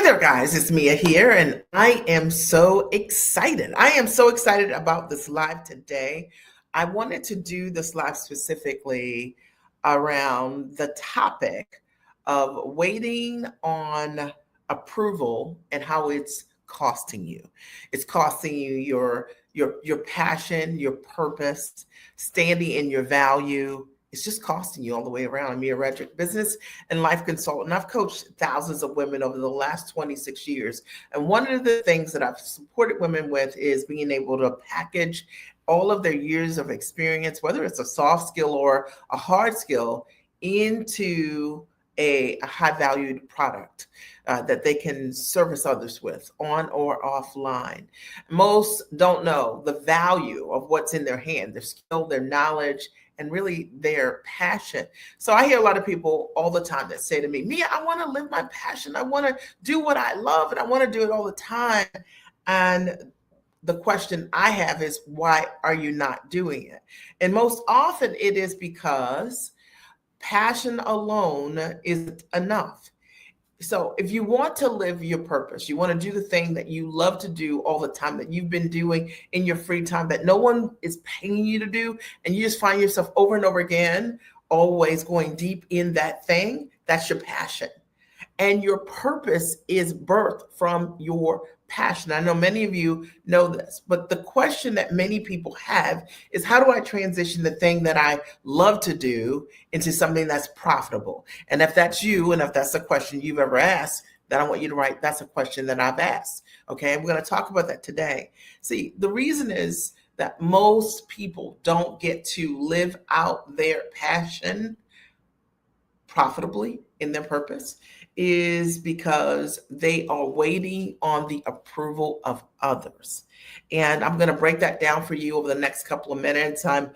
there, guys. It's Mia here, and I am so excited. I am so excited about this live today. I wanted to do this live specifically around the topic of waiting on approval and how it's costing you. It's costing you your passion, your purpose, standing in your value. It's just costing you all the way around. I'm Mia Redrick, business and life consultant. I've coached thousands of women over the last 26 years. And one of the things that I've supported women with is being able to package all of their years of experience, whether it's a soft skill or a hard skill, into a high valued product that they can service others with on or offline. Most don't know the value of what's in their hand, their skill, their knowledge, and really their passion. So I hear a lot of people all the time that say to me, Mia, I want to live my passion. I want to do what I love and I want to do it all the time. And the question I have is, why are you not doing it? And most often it is because passion alone isn't enough. So if you want to live your purpose, you want to do the thing that you love to do all the time, that you've been doing in your free time, that no one is paying you to do, and you just find yourself over and over again, always going deep in that thing, that's your passion. And your purpose is birthed from your passion. I know many of you know this, but the question that many people have is, how do I transition the thing that I love to do into something that's profitable? And if that's you, and if that's a question you've ever asked, then I want you to write, that's a question that I've asked. Okay, we're going to talk about that today. See, the reason is that most people don't get to live out their passion profitably in their purpose is because they are waiting on the approval of others. And I'm going to break that down for you over the next couple of minutes. I'm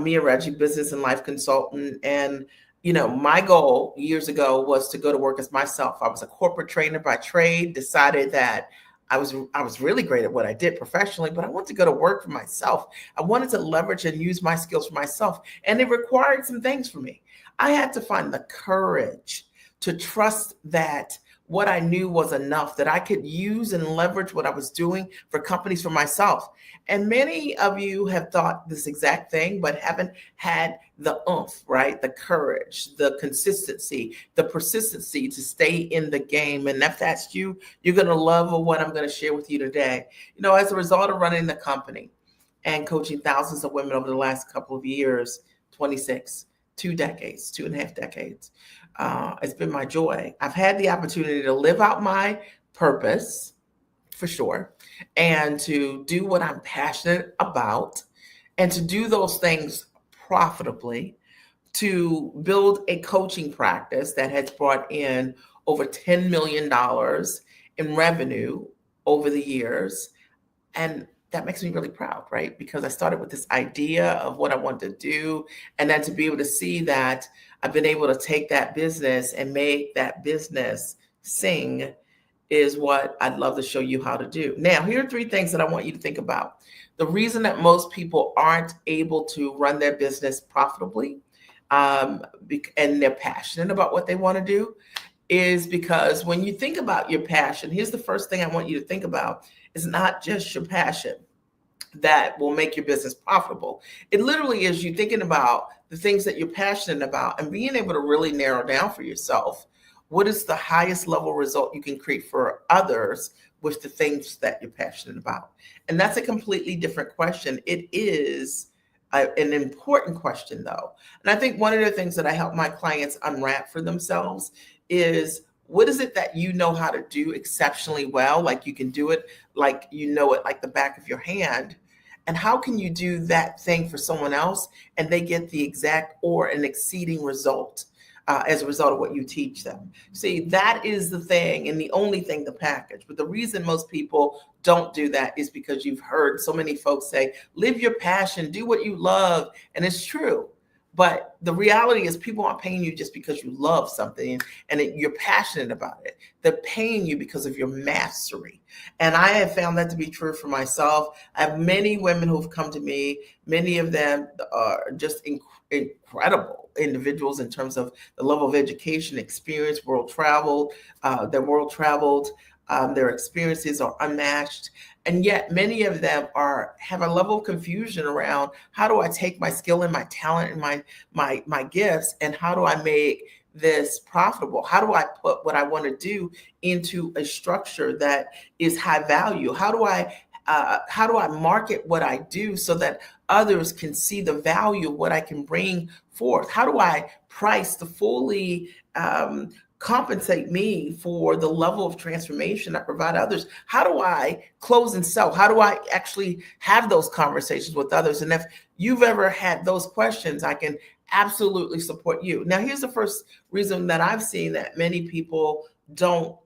Mia Reggie, business and life consultant. And, my goal years ago was to go to work as myself. I was a corporate trainer by trade, decided that I was really great at what I did professionally, but I wanted to go to work for myself. I wanted to leverage and use my skills for myself. And it required some things for me. I had to find the courage to trust that what I knew was enough, that I could use and leverage what I was doing for companies, for myself. And many of you have thought this exact thing, but haven't had the oomph, right? The courage, the consistency, the persistency to stay in the game. And if that's you, you're going to love what I'm going to share with you today. As a result of running the company and coaching thousands of women over the last couple of years, 26, 2 decades, 2.5 decades. It's been my joy. I've had the opportunity to live out my purpose, for sure, and to do what I'm passionate about, and to do those things profitably, to build a coaching practice that has brought in over $10 million in revenue over the years. And that makes me really proud, right? Because I started with this idea of what I want to do, and then to be able to see that I've been able to take that business and make that business sing is what I'd love to show you how to do. Now, here are 3 things that I want you to think about. The reason that most people aren't able to run their business profitably, and they're passionate about what they want to do, is because when you think about your passion, here's the first thing I want you to think about. It's not just your passion that will make your business profitable. It literally is you thinking about the things that you're passionate about and being able to really narrow down for yourself what is the highest level result you can create for others with the things that you're passionate about. And that's a completely different question. It is an important question, though. And I think one of the things that I help my clients unwrap for themselves is, what is it that you know how to do exceptionally well? Like you can do it, like you know it like the back of your hand. And how can you do that thing for someone else and they get the exact or an exceeding result as a result of what you teach them? See, that is the thing and the only thing, the package. But the reason most people don't do that is because you've heard so many folks say, live your passion, do what you love. And it's true. But the reality is people aren't paying you just because you love something and you're passionate about it. They're paying you because of your mastery. And I have found that to be true for myself. I have many women who've come to me. Many of them are just incredible individuals in terms of the level of education, experience, world traveled, their world traveled. Their experiences are unmatched, and yet many of them have a level of confusion around how do I take my skill and my talent and my gifts, and how do I make this profitable? How do I put what I want to do into a structure that is high value? How do I market what I do so that others can see the value of what I can bring forth? How do I price to fully compensate me for the level of transformation I provide others? How do I close and sell? How do I actually have those conversations with others? And if you've ever had those questions, I can absolutely support you. Now, here's the first reason that I've seen that many people don't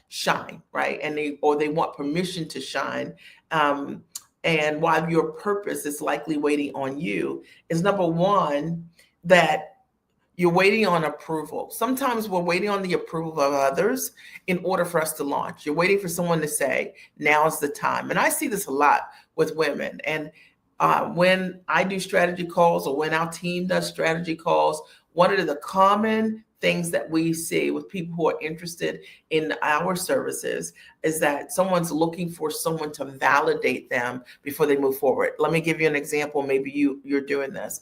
shine, right? And they want permission to shine. And while your purpose is likely waiting on you, is number one, that you're waiting on approval. Sometimes we're waiting on the approval of others in order for us to launch. You're waiting for someone to say, now's the time. And I see this a lot with women. And when I do strategy calls, or when our team does strategy calls, one of the common things that we see with people who are interested in our services is that someone's looking for someone to validate them before they move forward. Let me give you an example. Maybe you're doing this.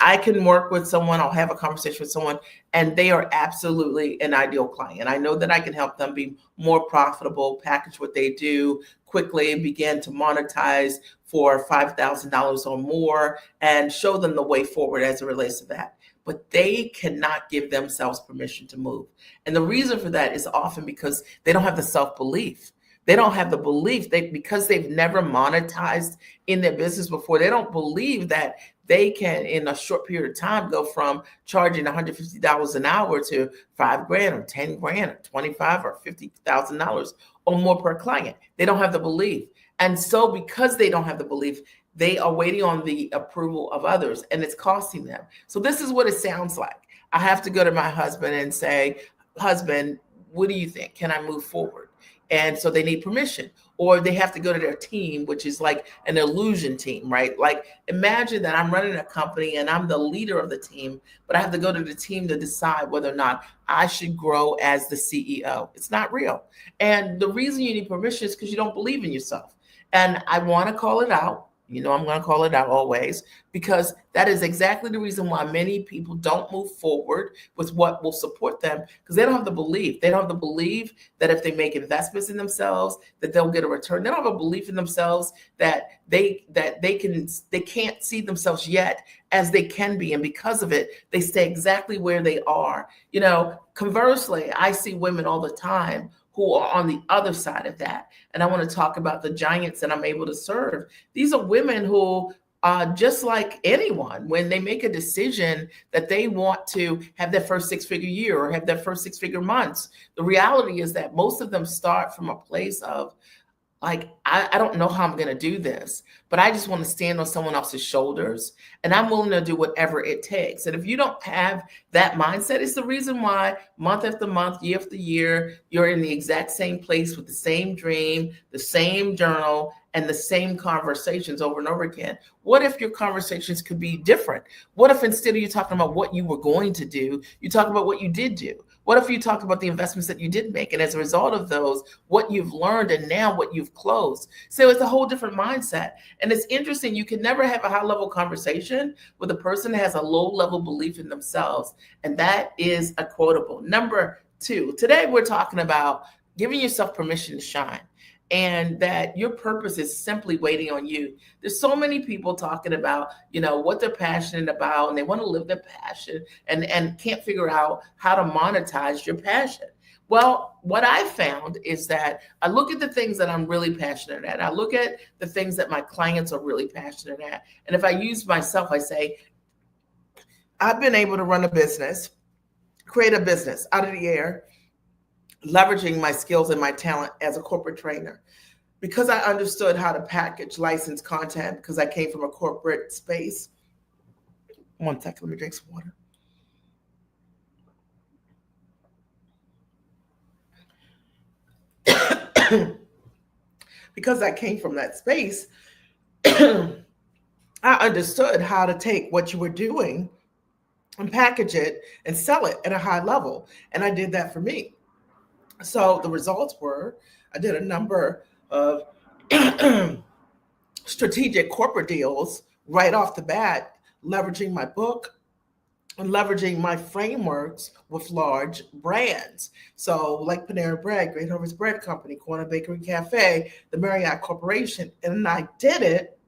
I can work with someone, I'll have a conversation with someone, and they are absolutely an ideal client. I know that I can help them be more profitable, package what they do quickly, begin to monetize for $5,000 or more, and show them the way forward as it relates to that. But they cannot give themselves permission to move. And the reason for that is often because they don't have the self-belief. They don't have the belief, because they've never monetized in their business before. They don't believe that they can, in a short period of time, go from charging $150 an hour to $5,000 or $10,000 or $25,000 or $50,000 or more per client. They don't have the belief. And so because they don't have the belief, they are waiting on the approval of others, and it's costing them. So this is what it sounds like. I have to go to my husband and say, husband, what do you think? Can I move forward? And so they need permission, or they have to go to their team, which is like an illusion team, right? Like imagine that I'm running a company and I'm the leader of the team, but I have to go to the team to decide whether or not I should grow as the CEO. It's not real. And the reason you need permission is because you don't believe in yourself. And I want to call it out. You know, I'm going to call it out always, because that is exactly the reason why many people don't move forward with what will support them, because they don't have the belief. They don't have the belief that if they make investments in themselves, that they'll get a return. They don't have a belief in themselves that they can't see themselves yet as they can be. And because of it, they stay exactly where they are. You know, conversely, I see women all the time who are on the other side of that. And I want to talk about the giants that I'm able to serve. These are women who, just like anyone, when they make a decision that they want to have their first six-figure year or have their first six-figure months, the reality is that most of them start from a place of, like, I don't know how I'm going to do this, but I just want to stand on someone else's shoulders, and I'm willing to do whatever it takes. And if you don't have that mindset, it's the reason why month after month, year after year, you're in the exact same place with the same dream, the same journal, and the same conversations over and over again. What if your conversations could be different? What if instead of you talking about what you were going to do, you talk about what you did do? What if you talk about the investments that you did make? And as a result of those, what you've learned and now what you've closed. So it's a whole different mindset. And it's interesting. You can never have a high level conversation with a person that has a low level belief in themselves. And that is a quotable. Number two, today we're talking about giving yourself permission to shine, and that your purpose is simply waiting on you. There's so many people talking about, you know, what they're passionate about, and they want to live their passion and can't figure out how to monetize your passion. Well, what I found is that I look at the things that I'm really passionate at. I look at the things that my clients are really passionate at. And if I use myself, I say, I've been able to run a business, create a business out of the air, leveraging my skills and my talent as a corporate trainer, because I understood how to package licensed content, because I came from a corporate space. One second, let me drink some water. Because I came from that space, I understood how to take what you were doing and package it and sell it at a high level. And I did that for me. So the results were I did a number of strategic corporate deals right off the bat, leveraging my book and leveraging my frameworks with large brands. So, like Panera Bread, Great Harvest Bread Company, Corner Bakery Cafe, the Marriott Corporation. And I did it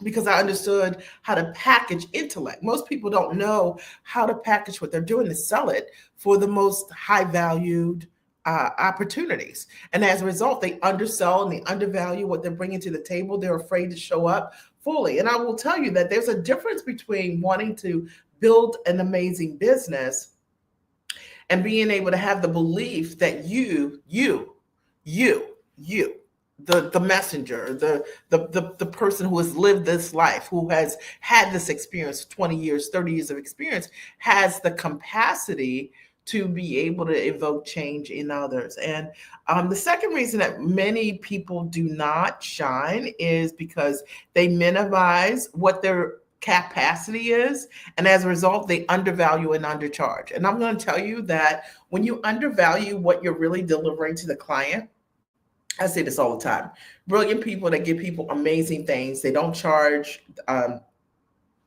because I understood how to package intellect. Most people don't know how to package what they're doing to sell it for the most high valued opportunities. And as a result, they undersell and they undervalue what they're bringing to the table. They're afraid to show up fully. And I will tell you that there's a difference between wanting to build an amazing business and being able to have the belief that you, the messenger, the person who has lived this life, who has had this experience, 20 years, 30 years of experience, has the capacity to be able to evoke change in others. And the second reason that many people do not shine is because they minimize what their capacity is. And as a result, they undervalue and undercharge. And I'm going to tell you that when you undervalue what you're really delivering to the client, I say this all the time. Brilliant people that give people amazing things, they don't charge.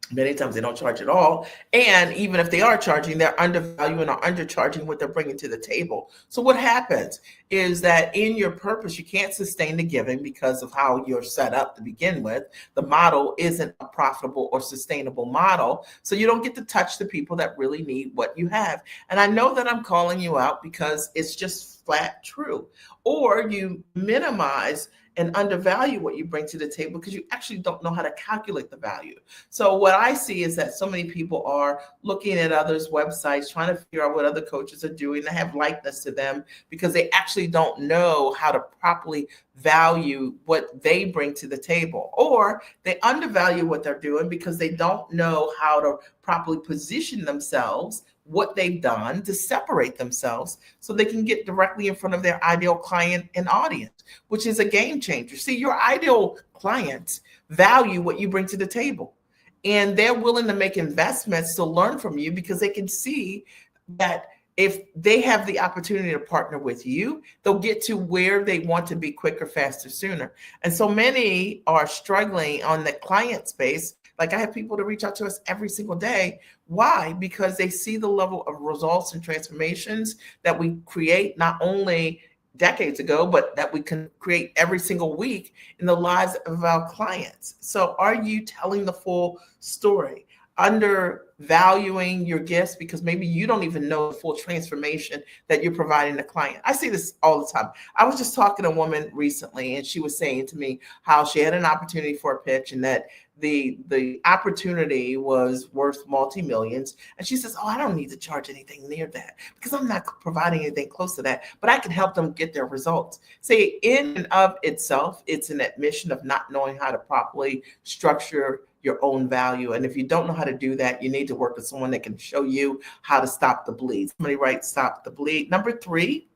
Many times they don't charge at all. And even if they are charging, they're undervaluing or undercharging what they're bringing to the table. So what happens is that in your purpose, you can't sustain the giving because of how you're set up to begin with. The model isn't a profitable or sustainable model. So you don't get to touch the people that really need what you have. And I know that I'm calling you out because it's just flat true. Or you minimize and undervalue what you bring to the table because you actually don't know how to calculate the value. So what I see is that so many people are looking at others' websites, trying to figure out what other coaches are doing. They have likeness to them because they actually don't know how to properly value what they bring to the table, or they undervalue what they're doing because they don't know how to properly position themselves, what they've done to separate themselves so they can get directly in front of their ideal client and audience, which is a game changer. See, your ideal clients value what you bring to the table, and they're willing to make investments to learn from you because they can see that if they have the opportunity to partner with you, they'll get to where they want to be quicker, faster, sooner. And so many are struggling on the client space. Like I have people to reach out to us every single day. Why? Because they see the level of results and transformations that we create, not only decades ago, but that we can create every single week in the lives of our clients. So are you telling the full story? Undervaluing your gifts because maybe you don't even know the full transformation that you're providing the client. I see this all the time. I was just talking to a woman recently, and she was saying to me how she had an opportunity for a pitch and that the opportunity was worth multi-millions. And she says, oh, I don't need to charge anything near that because I'm not providing anything close to that, but I can help them get their results. See, in and of itself, it's an admission of not knowing how to properly structure your own value. And if you don't know how to do that, you need to work with someone that can show you how to stop the bleed. Somebody write stop the bleed. Number 3,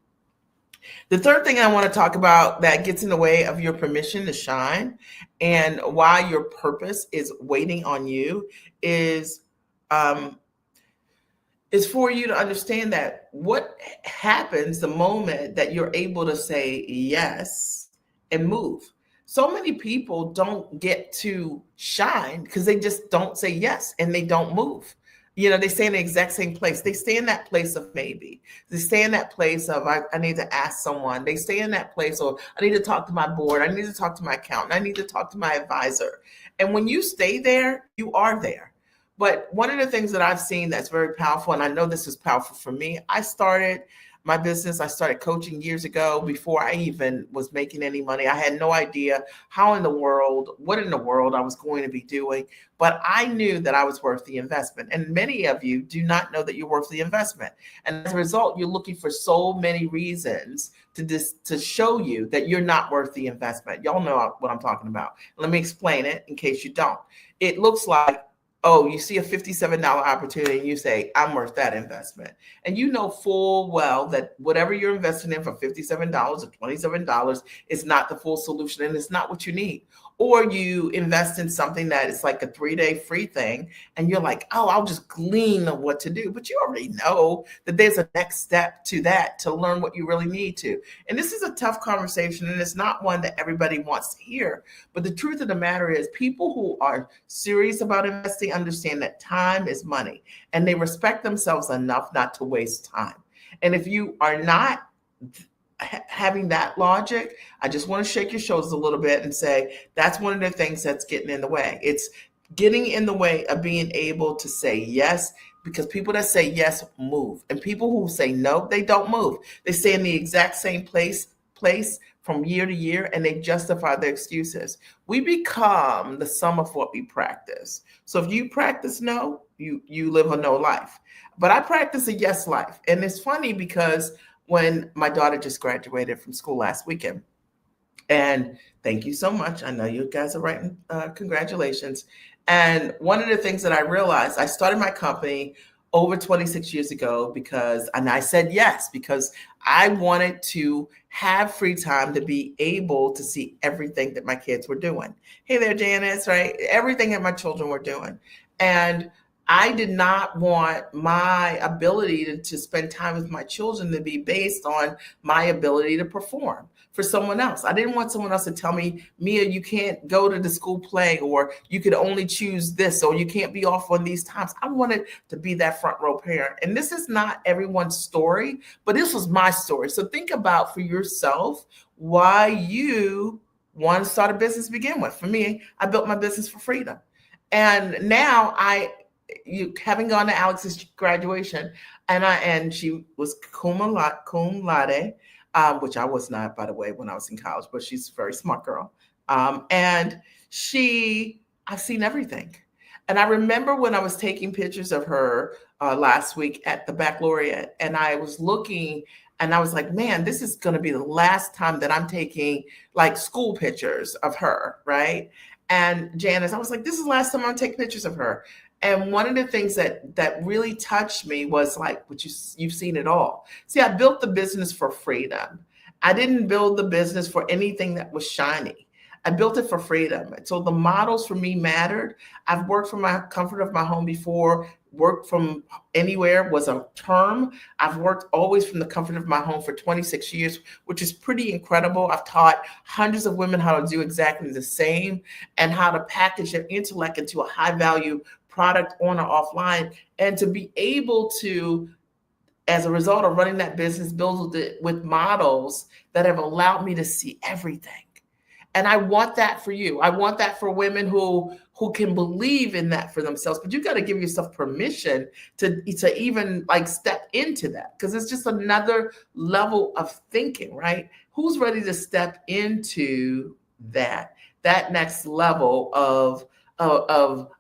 the third thing I want to talk about that gets in the way of your permission to shine and why your purpose is waiting on you is for you to understand that what happens the moment that you're able to say yes and move. So many people don't get to shine because they just don't say yes and they don't move. You know, they stay in the exact same place. They stay in that place of maybe. They stay in that place of I need to ask someone. They stay in that place of I need to talk to my board. I need to talk to my accountant. I need to talk to my advisor. And when you stay there, you are there. But one of the things that I've seen that's very powerful, and I know this is powerful for me, I started my business. I started coaching years ago before I even was making any money. I had no idea what in the world I was going to be doing, but I knew that I was worth the investment. And many of you do not know that you're worth the investment. And as a result, you're looking for so many reasons to show you that you're not worth the investment. Y'all know what I'm talking about. Let me explain it in case you don't. It looks like Oh, you see a $57 opportunity and you say, I'm worth that investment. And you know full well that whatever you're investing in for $57 or $27 is not the full solution and it's not what you need. Or you invest in something that is like a 3-day free thing and you're like, oh, I'll just glean on what to do. But you already know that there's a next step to that to learn what you really need to. And this is a tough conversation and it's not one that everybody wants to hear. But the truth of the matter is, people who are serious about investing understand that time is money and they respect themselves enough not to waste time. And if you are not having that logic, I just want to shake your shoulders a little bit and say that's one of the things that's getting in the way. It's getting in the way of being able to say yes, because people that say yes move, and people who say no, they don't move. They stay in the exact same place from year to year, and they justify their excuses. We become the sum of what we practice. So if you practice no, you live a no life. But I practice a yes life. And it's funny because when my daughter just graduated from school last weekend, and thank you so much. I know you guys are writing congratulations. And one of the things that I realized, I started my company over 26 years ago and I said yes, because I wanted to have free time to be able to see everything that my kids were doing. Hey there, Janice, right? Everything that my children were doing. And I did not want my ability to spend time with my children to be based on my ability to perform for someone else. I didn't want someone else to tell me, Mia, you can't go to the school play, or you could only choose this, or you can't be off on these times. I wanted to be that front row parent. And this is not everyone's story, but this was my story. So think about for yourself why you want to start a business to begin with. For me, I built my business for freedom. And now having gone to Alex's graduation, and she was cum laude, which I was not, by the way, when I was in college, but she's a very smart girl. And I've seen everything. And I remember when I was taking pictures of her last week at the baccalaureate, and I was looking and I was like, man, this is going to be the last time that I'm taking like school pictures of her, right? And Janice, I was like, this is the last time I'm taking pictures of her. And one of the things that really touched me was like, what you've seen it all. See, I built the business for freedom. I didn't build the business for anything that was shiny. I built it for freedom. And so the models for me mattered. I've worked from my comfort of my home before. Work from anywhere was a term. I've worked always from the comfort of my home for 26 years, which is pretty incredible. I've taught hundreds of women how to do exactly the same and how to package their intellect into a high value product on or offline, and to be able to, as a result of running that business, build it with models that have allowed me to see everything. And I want that for you. I want that for women who can believe in that for themselves. But you got to give yourself permission to even like step into that, because it's just another level of thinking, right? Who's ready to step into that next level of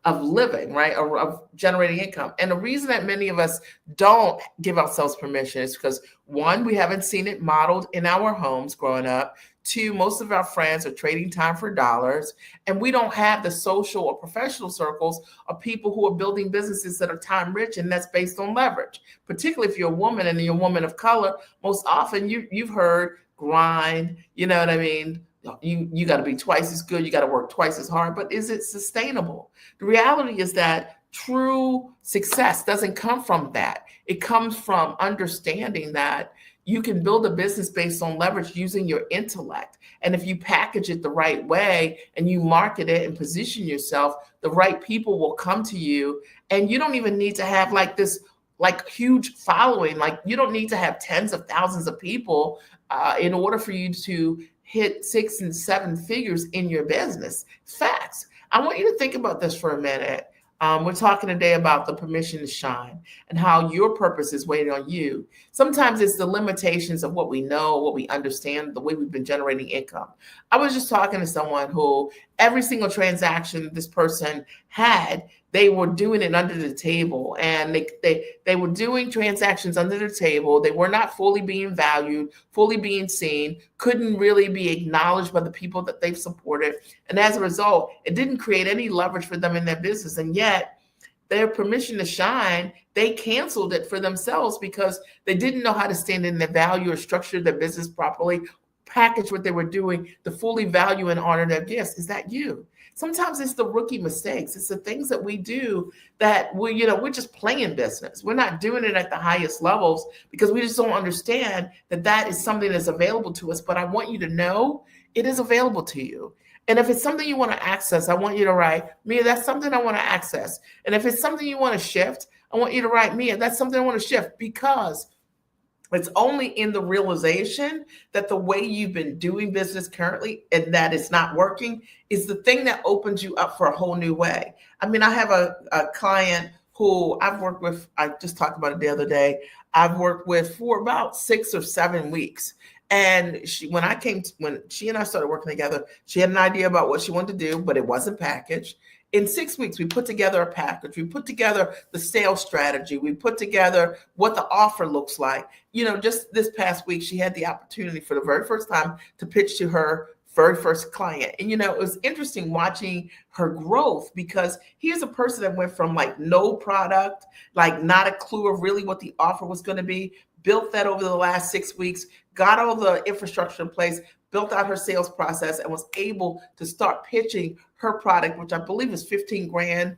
living, right? Of generating income. And the reason that many of us don't give ourselves permission is because, one, we haven't seen it modeled in our homes growing up. Two, most of our friends are trading time for dollars, and we don't have the social or professional circles of people who are building businesses that are time rich, and that's based on leverage. Particularly if you're a woman and you're a woman of color, most often you've heard grind, you know what I mean? You got to be twice as good. You got to work twice as hard. But is it sustainable? The reality is that true success doesn't come from that. It comes from understanding that you can build a business based on leverage using your intellect. And if you package it the right way and you market it and position yourself, the right people will come to you. And you don't even need to have like this like huge following. Like you don't need to have tens of thousands of people in order for you to hit 6 and 7 figures in your business. Facts. I want you to think about this for a minute. We're talking today about the permission to shine and how your purpose is waiting on you. Sometimes it's the limitations of what we know, what we understand, the way we've been generating income. I was just talking to someone who every single transaction this person had, they were doing it under the table, and they were doing transactions under the table. They were not fully being valued, fully being seen, couldn't really be acknowledged by the people that they've supported. And as a result, it didn't create any leverage for them in their business. And yet their permission to shine, they canceled it for themselves because they didn't know how to stand in their value or structure their business properly, package what they were doing to fully value and honor their gifts. Is that you? Sometimes it's the rookie mistakes. It's the things that we do that we're just playing business. We're not doing it at the highest levels because we just don't understand that that is something that's available to us. But I want you to know it is available to you. And if it's something you want to access, I want you to write, Mia, that's something I want to access. And if it's something you want to shift, I want you to write, Mia, that's something I want to shift, because it's only in the realization that the way you've been doing business currently and that it's not working is the thing that opens you up for a whole new way. I mean, I have a client who I've worked with, I just talked about it the other day, I've worked with for about 6 or 7 weeks. And when she and I started working together, she had an idea about what she wanted to do, but it wasn't packaged. In 6 weeks, we put together a package. We put together the sales strategy. We put together what the offer looks like. Just this past week, she had the opportunity for the very first time to pitch to her very first client. And, it was interesting watching her growth, because here's a person that went from like no product, like not a clue of really what the offer was going to be, built that over the last 6 weeks, got all the infrastructure in place, built out her sales process, and was able to start pitching her product, which I believe is 15 grand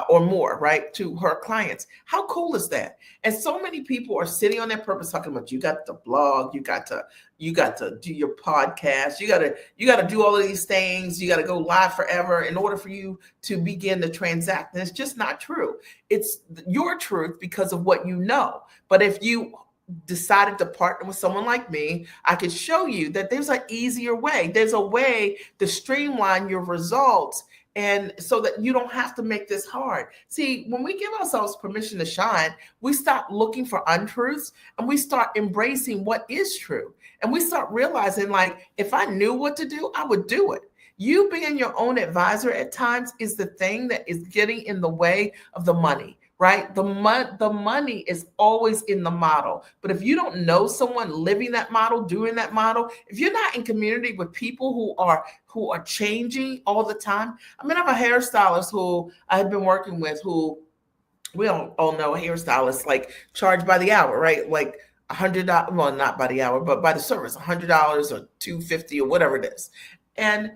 or more, right, to her clients. How cool is that? And so many people are sitting on their purpose talking about, you got to blog, you got to do your podcast, you got to do all of these things, you got to go live forever in order for you to begin to transact. And it's just not true. It's your truth because of what you know. But if you decided to partner with someone like me, I could show you that there's an easier way. There's a way to streamline your results, and so that you don't have to make this hard. See, when we give ourselves permission to shine, we stop looking for untruths and we start embracing what is true. And we start realizing, like, if I knew what to do, I would do it. You being your own advisor at times is the thing that is getting in the way of the money. Right? The money is always in the model. But if you don't know someone living that model, doing that model, if you're not in community with people who are changing all the time. I mean, I have a hairstylist who I've been working with, who we all know hairstylists like charge by the hour, right? Like $100, well, not by the hour, but by the service, $100 or $250 or whatever it is. And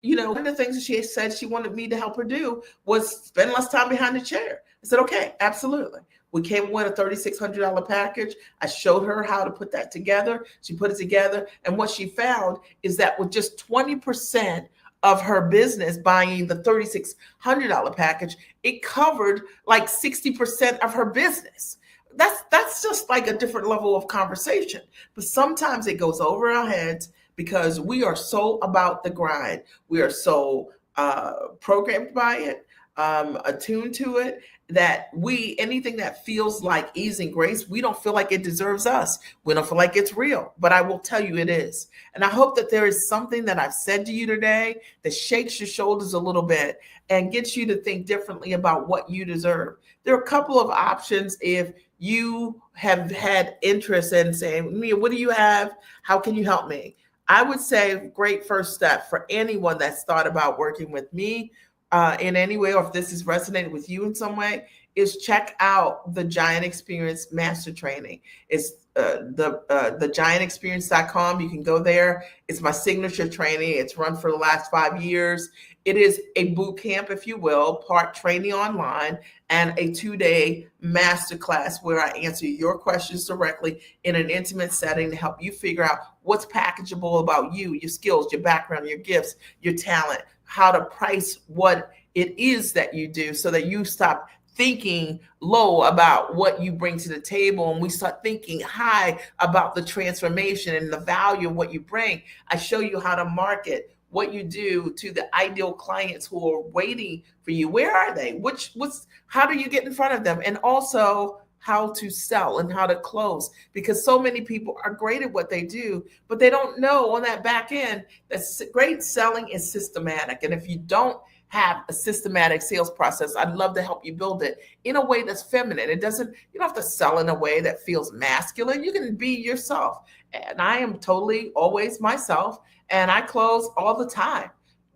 one of the things that she said she wanted me to help her do was spend less time behind the chair. I said, okay, absolutely. We came with a $3,600 package. I showed her how to put that together. She put it together. And what she found is that with just 20% of her business buying the $3,600 package, it covered like 60% of her business. That's just like a different level of conversation. But sometimes it goes over our heads because we are so about the grind. We are so programmed by it, attuned to it, that anything that feels like ease and grace, we don't feel like it deserves us. We don't feel like it's real, but I will tell you it is. And I hope that there is something that I've said to you today that shakes your shoulders a little bit and gets you to think differently about what you deserve. There are a couple of options if you have had interest in saying, Mia, what do you have? How can you help me? I would say great first step for anyone that's thought about working with me in any way, or if this has resonated with you in some way, is check out the Giant Experience Master Training. It's the giantexperience.com. You can go there. It's my signature training. It's run for the last 5 years. It is a boot camp, if you will, part training online and a 2-day masterclass where I answer your questions directly in an intimate setting to help you figure out what's packageable about you, your skills, your background, your gifts, your talent, how to price what it is that you do so that you stop thinking low about what you bring to the table and we start thinking high about the transformation and the value of what you bring. I show you how to market what you do to the ideal clients who are waiting for you. Where are they? How do you get in front of them? And also how to sell and how to close, because so many people are great at what they do, but they don't know on that back end that great selling is systematic. And if you don't have a systematic sales process, I'd love to help you build it in a way that's feminine. You don't have to sell in a way that feels masculine. You can be yourself. And I am totally always myself, and I close all the time.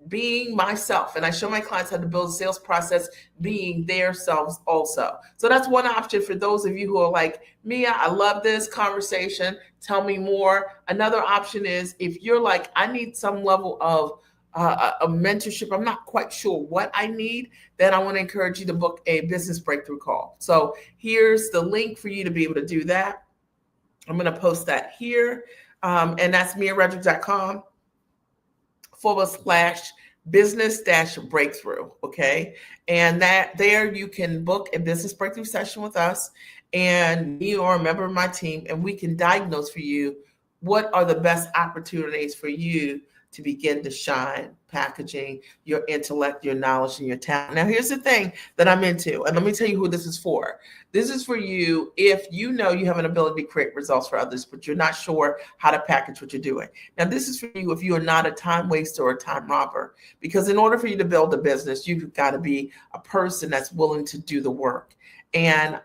being myself. And I show my clients how to build a sales process being their selves also. So that's one option for those of you who are like, Mia, I love this conversation. Tell me more. Another option is if you're like, I need some level of a mentorship. I'm not quite sure what I need. Then I want to encourage you to book a business breakthrough call. So here's the link for you to be able to do that. I'm going to post that here. And that's miaredrick.com/business breakthrough. Okay. And that there you can book a business breakthrough session with us and me or a member of my team, and we can diagnose for you what are the best opportunities for you to begin to shine, packaging your intellect, your knowledge, and your talent. Now, here's the thing that I'm into, and let me tell you who this is for. This is for you if you know you have an ability to create results for others, but you're not sure how to package what you're doing. Now, this is for you if you are not a time waster or a time robber, because in order for you to build a business, you've got to be a person that's willing to do the work. And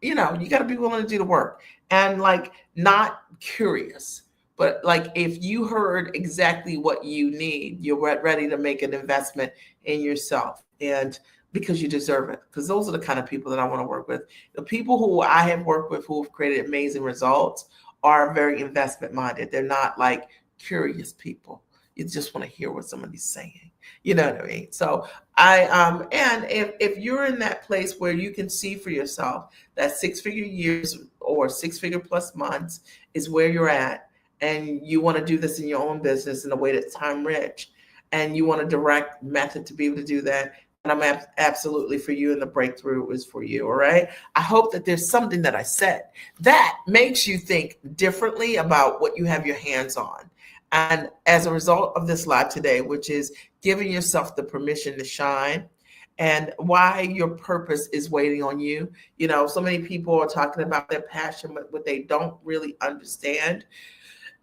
you got to be willing to do the work and like not curious. But like if you heard exactly what you need, you're ready to make an investment in yourself, and because you deserve it. Because those are the kind of people that I want to work with. The people who I have worked with who have created amazing results are very investment minded. They're not like curious people. You just want to hear what somebody's saying. You know what I mean? So and if you're in that place where you can see for yourself that 6-figure years or 6-figure plus months is where you're at, and you want to do this in your own business in a way that's time rich, and you want a direct method to be able to do that, and I'm absolutely for you, and the breakthrough is for you. All right. I hope that there's something that I said that makes you think differently about what you have your hands on. And as a result of this live today, which is giving yourself the permission to shine, and why your purpose is waiting on you. So many people are talking about their passion, but what they don't really understand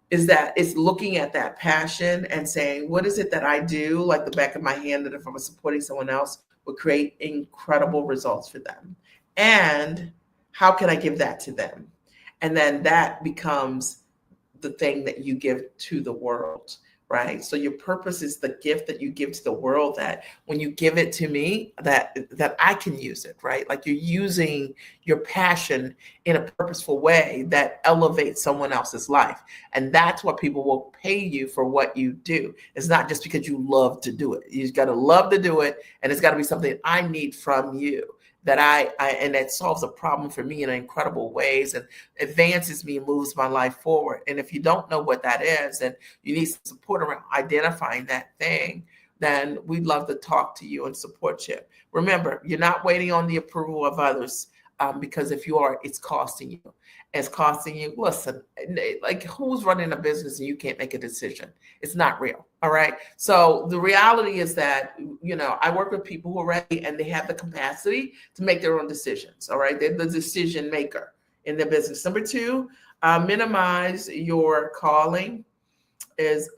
is that it's looking at that passion and saying, what is it that I do, like the back of my hand, that if I was supporting someone else would create incredible results for them? And how can I give that to them? And then that becomes the thing that you give to the world, right? So your purpose is the gift that you give to the world, that when you give it to me, that I can use it, right? Like you're using your passion in a purposeful way that elevates someone else's life. And that's what people will pay you for what you do. It's not just because you love to do it. You've got to love to do it. And it's got to be something I need from you, that I and that solves a problem for me in incredible ways and advances me and moves my life forward. And if you don't know what that is, and you need some support around identifying that thing, then we'd love to talk to you and support you. Remember, you're not waiting on the approval of others, because if you are, it's costing you. It's costing you. Listen, like who's running a business and you can't make a decision? It's not real. All right. So the reality is that, I work with people who are ready and they have the capacity to make their own decisions. All right. They're the decision maker in their business. Number 2, minimize your calling is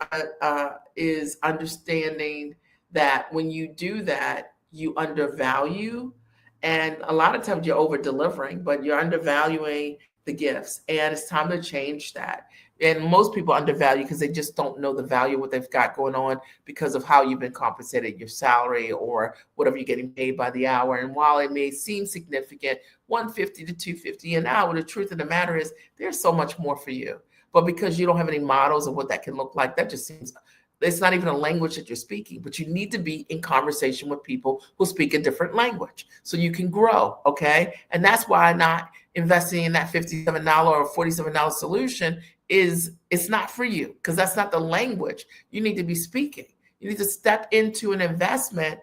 understanding that when you do that, you undervalue. And a lot of times you're over delivering, but you're undervaluing the gifts. And it's time to change that. And most people undervalue because they just don't know the value of what they've got going on because of how you've been compensated, your salary or whatever you're getting paid by the hour. And while it may seem significant, $150 to $250 an hour, the truth of the matter is there's so much more for you. But because you don't have any models of what that can look like, that just seems, it's not even a language that you're speaking, but you need to be in conversation with people who speak a different language so you can grow, okay? And that's why not investing in that $57 or $47 solution it's not for you, because that's not the language you need to be speaking. You need to step into an investment,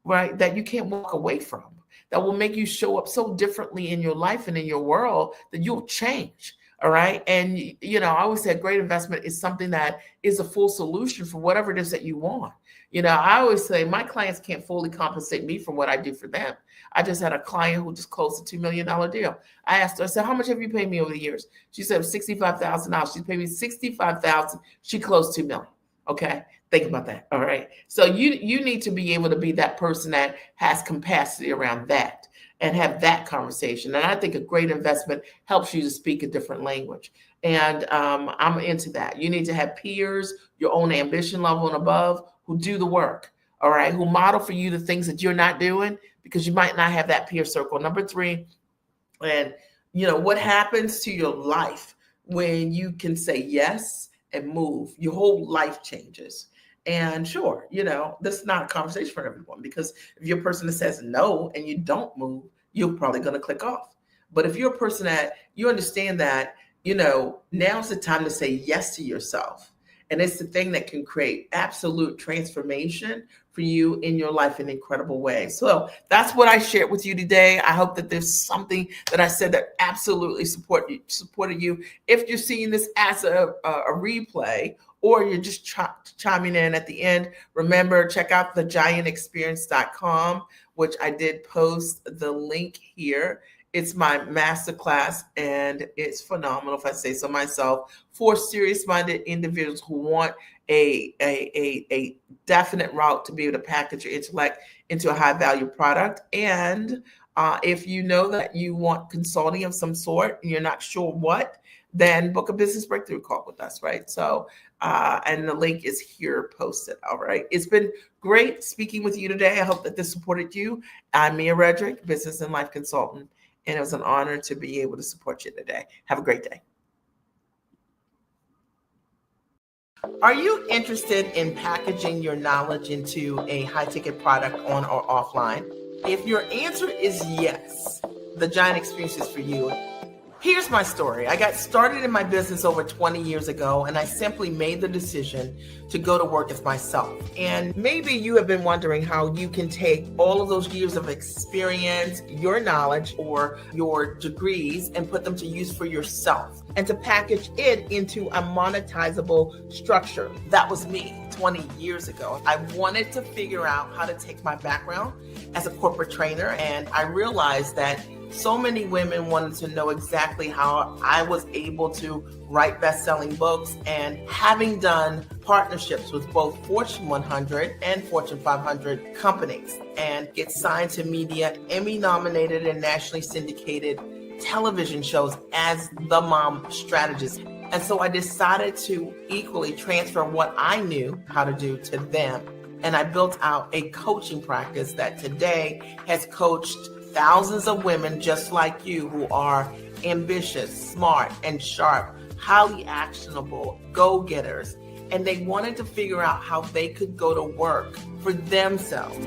right, that you can't walk away from, that will make you show up so differently in your life and in your world that you'll change. All right. And, I always say a great investment is something that is a full solution for whatever it is that you want. I always say my clients can't fully compensate me for what I do for them. I just had a client who just closed a $2 million deal. I asked her, I said, how much have you paid me over the years? She said $65,000. She paid me $65,000. She closed $2 million. Okay. Think about that. All right. So you need to be able to be that person that has capacity around that and have that conversation. And I think a great investment helps you to speak a different language. And I'm into that. You need to have peers, your own ambition level and above, who do the work, all right, who model for you the things that you're not doing because you might not have that peer circle. Number three, and what happens to your life when you can say yes and move? Your whole life changes. And sure, this is not a conversation for everyone, because if you're a person that says no and you don't move, you're probably going to click off. But if you're a person that you understand that, now's the time to say yes to yourself. And it's the thing that can create absolute transformation for you in your life in incredible ways. So that's what I shared with you today. I hope that there's something that I said that absolutely supported you. If you're seeing this as a replay, or you're just chiming in at the end, remember, check out thegiantexperience.com, which I did post the link here. It's my masterclass, and it's phenomenal, if I say so myself, for serious-minded individuals who want a definite route to be able to package your intellect into a high-value product. And if you know that you want consulting of some sort and you're not sure what, then book a business breakthrough call with us, right? So, and the link is here posted, all right? It's been great speaking with you today. I hope that this supported you. I'm Mia Redrick, business and life consultant, and it was an honor to be able to support you today. Have a great day. Are you interested in packaging your knowledge into a high-ticket product on or offline? If your answer is yes, the Giant Experience is for you. Here's my story. I got started in my business over 20 years ago, and I simply made the decision to go to work as myself. And maybe you have been wondering how you can take all of those years of experience, your knowledge, or your degrees, and put them to use for yourself, and to package it into a monetizable structure. That was me 20 years ago. I wanted to figure out how to take my background as a corporate trainer, and I realized that so many women wanted to know exactly how I was able to write best-selling books, and having done partnerships with both Fortune 100 and Fortune 500 companies, and get signed to media, Emmy-nominated and nationally syndicated television shows as the mom strategist. And so I decided to equally transfer what I knew how to do to them. And I built out a coaching practice that today has coached thousands of women just like you, who are ambitious, smart, and sharp, highly actionable go-getters. And they wanted to figure out how they could go to work for themselves.